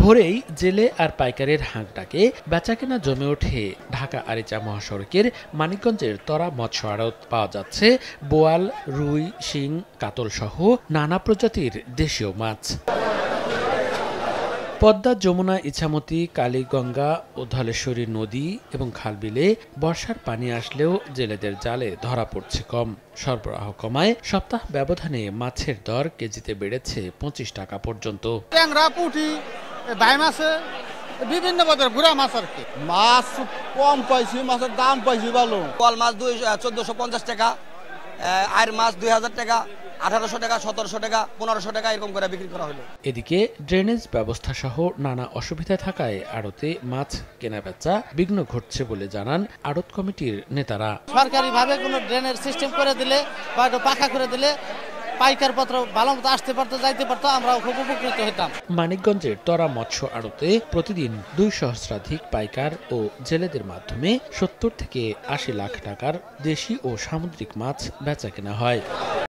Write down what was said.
ভোরেই জেলে আর পাইকারের হাঁক ডাকে বেচাকেনা জমে ওঠে ঢাকা আরিচা মহাসড়কের মানিকগঞ্জের তরা মৎস্য আড়ত। পাওয়া যাচ্ছে বোয়াল, রুই, শিং, কাতল সহ নানা প্রজাতির দেশীয় মাছ। পদ্মা, যমুনা, ইছামতি, কালীগঙ্গা ও ধলেশ্বরী নদী এবং খালবিলে বর্ষার পানি আসলেও জেলেদের জালে ধরা পড়ছে কম। সরবরাহ কমায় সপ্তাহ ব্যবধানে মাছের দর কেজিতে বেড়েছে ২৫ টাকা পর্যন্ত। ট্যাংরা, পুঁটি, ভাই মাছে বিভিন্ন পদের গুড়া মাছ আর কি। মাছ কম পাইছি, মাছের দাম পাইছি ভালো। বোয়াল মাছ ১৪৫০ টাকা, আর মাছ ২০০০ টাকা, ১৮০০ টাকা, ১৭০০ টাকা, ১৫০০ টাকা এরকম করে বিক্রি করা হলো। এদিকে ড্রেনেজ ব্যবস্থা সহ নানা অসুবিধা থাকায় আড়তে মাছ কেনাবেচা বিঘ্ন ঘটছে বলে জানান আড়ত কমিটির নেতারা। সরকারিভাবে কোনো ড্রেনের সিস্টেম করে দিলে বা পাখা করে দিলে পাইকার পত্র ভালো মতো আসতে পারতো, যাইতে পারতো, আমরা খুব উপকৃত হতাম। মানিকগঞ্জের তরা মৎস্য আড়তে প্রতিদিন ২ সহস্রাধিক পাইকার ও জেলেদের মাধ্যমে ৭০ থেকে ৮০ লাখ টাকার দেশি ও সামুদ্রিক মাছ বেচা কেনা হয়।